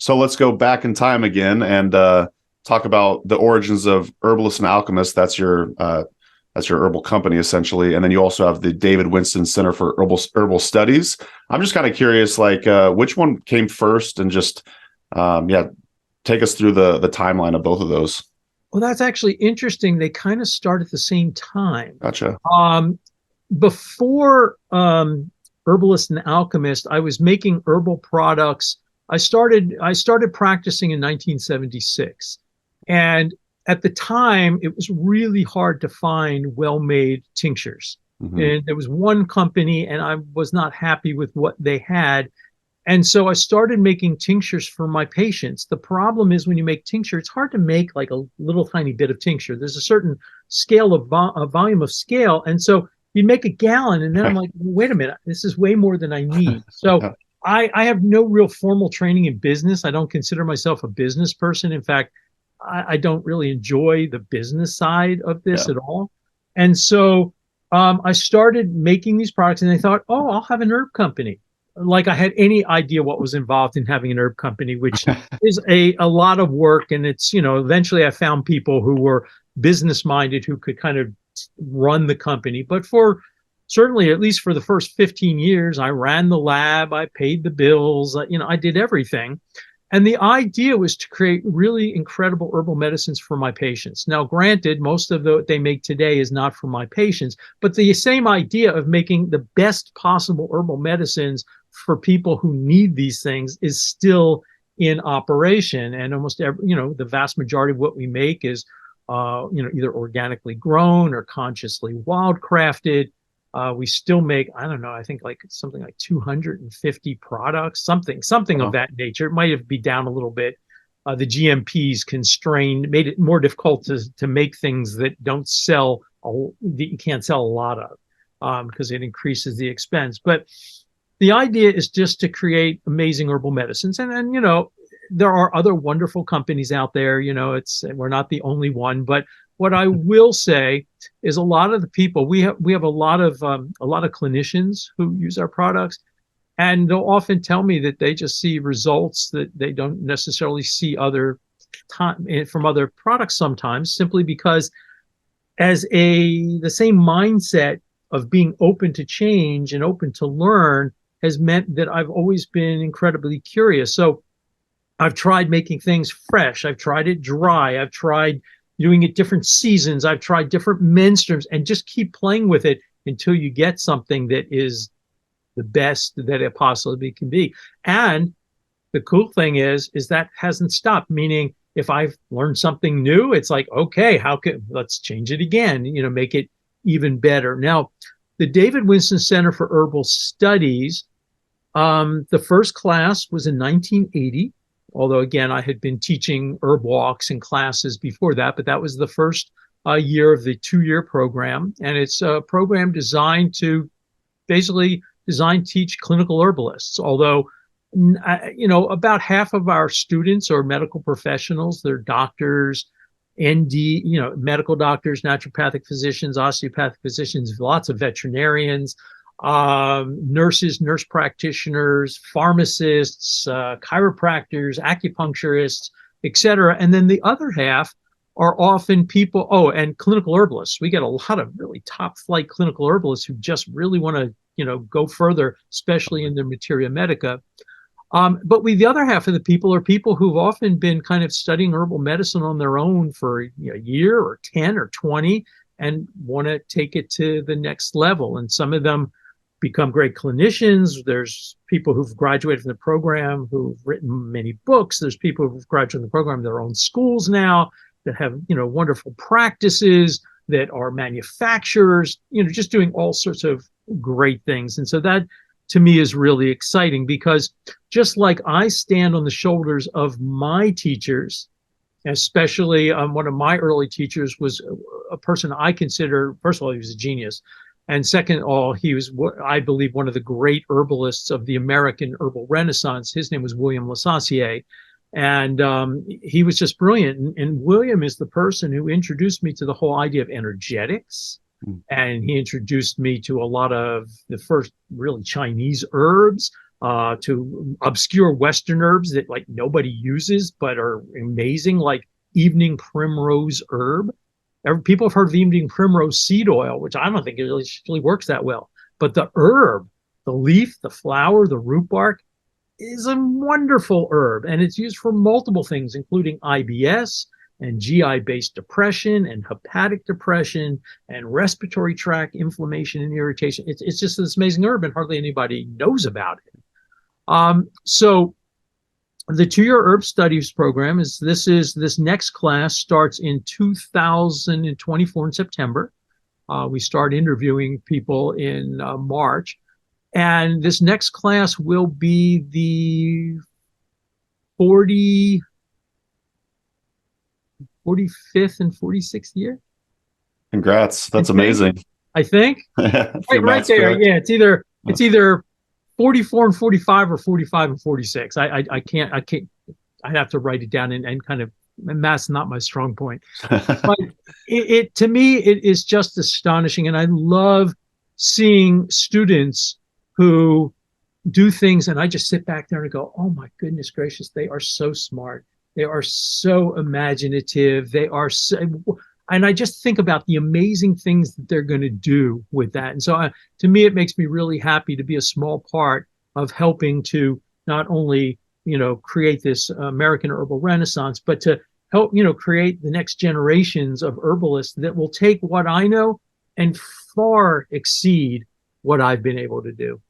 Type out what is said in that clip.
So let's go back in time again and talk about the origins of Herbalist and Alchemist. That's your herbal company essentially, and then you also have the David Winston Center for Herbal Studies. I'm just kind of curious, like which one came first, and just yeah, take us through the timeline of both of those. Well, that's actually interesting. They kind of start at the same time. Gotcha. Before Herbalist and Alchemist, I was making herbal products. I started practicing in 1976, and at the time, it was really hard to find well-made tinctures. Hmm. And there was one company, and I was not happy with what they had. And so I started making tinctures for my patients. The problem is when you make tincture, it's hard to make like a little tiny bit of tincture. There's a certain scale of a volume of scale. And so you make a gallon, and then I'm like, wait a minute, this is way more than I need. So I have no real formal training in business. I don't consider myself a business person. In fact, I don't really enjoy the business side of this Yeah. at all. And so I started making these products, and I thought, oh, I'll have an herb company. Like I had any idea what was involved in having an herb company, which is a lot of work. And it's, eventually I found people who were business minded who could kind of run the company. But for certainly, at least for the first 15 years, I ran the lab, I paid the bills, I did everything. And the idea was to create really incredible herbal medicines for my patients. Now, granted, most of what they make today is not for my patients, but the same idea of making the best possible herbal medicines for people who need these things is still in operation. And almost every, the vast majority of what we make is, either organically grown or consciously wildcrafted. We still make, I don't know, I think like something like 250 products, something of Oh, that nature. It might have be down a little bit. The GMPs constrained, made it more difficult to make things that don't sell, that you can't sell a lot of, because it increases the expense. But the idea is just to create amazing herbal medicines. And there are other wonderful companies out there. We're not the only one, but what I will say is a lot of the people we have a lot of clinicians who use our products, and they'll often tell me that they just see results that they don't necessarily see other time from other products sometimes, simply because the same mindset of being open to change and open to learn has meant that I've always been incredibly curious. So I've tried making things fresh. I've tried it dry. I've tried doing it different seasons. I've tried different menstruums, and just keep playing with it until you get something that is the best that it possibly can be. And the cool thing is that hasn't stopped. Meaning, if I've learned something new, it's like, okay, let's change it again, make it even better. Now, the David Winston Center for Herbal Studies, the first class was in 1980. Although, again, I had been teaching herb walks and classes before that, but that was the first year of the 2-year program. And it's a program designed to basically teach clinical herbalists. Although, about half of our students are medical professionals. They're doctors, ND, medical doctors, naturopathic physicians, osteopathic physicians, lots of veterinarians, nurses, nurse practitioners, pharmacists, chiropractors, acupuncturists, etc. And then the other half are often people, and clinical herbalists. We get a lot of really top flight clinical herbalists who just really want to, go further, especially in their materia medica. But the other half of the people are people who've often been kind of studying herbal medicine on their own for a year or 10 or 20 and want to take it to the next level. And some of them become great clinicians. There's people who've graduated from the program who've written many books. There's people who've graduated from the program in their own schools now that have, wonderful practices, that are manufacturers, just doing all sorts of great things. And so that, to me, is really exciting, because just like I stand on the shoulders of my teachers, especially one of my early teachers was a person I consider, first of all, he was a genius. And second of all, he was, I believe, one of the great herbalists of the American herbal renaissance. His name was William Lassassier. And he was just brilliant. And William is the person who introduced me to the whole idea of energetics. And he introduced me to a lot of the first really Chinese herbs. to obscure Western herbs that like nobody uses but are amazing, like evening primrose herb. People have heard of evening primrose seed oil, which I don't think it really works that well. But the herb, the leaf, the flower, the root bark is a wonderful herb, and it's used for multiple things, including IBS and GI-based depression and hepatic depression and respiratory tract inflammation and irritation. It's just this amazing herb, and hardly anybody knows about it. So the 2-year herb studies program this next class starts in 2024 in September. We start interviewing people in March. And this next class will be the 45th and 46th year. Congrats. That's amazing. I think. right there. Correct. Yeah, it's either 44 and 45 or 45 and 46. I can't I'd have to write it down and kind of, math's not my strong point. But to me, it is just astonishing. And I love seeing students who do things, and I just sit back there and go, oh my goodness gracious, they are so smart. They are so imaginative. They are so, and I just think about the amazing things that they're going to do with that. And so to me, it makes me really happy to be a small part of helping to not only, create this American herbal renaissance, but to help, create the next generations of herbalists that will take what I know and far exceed what I've been able to do.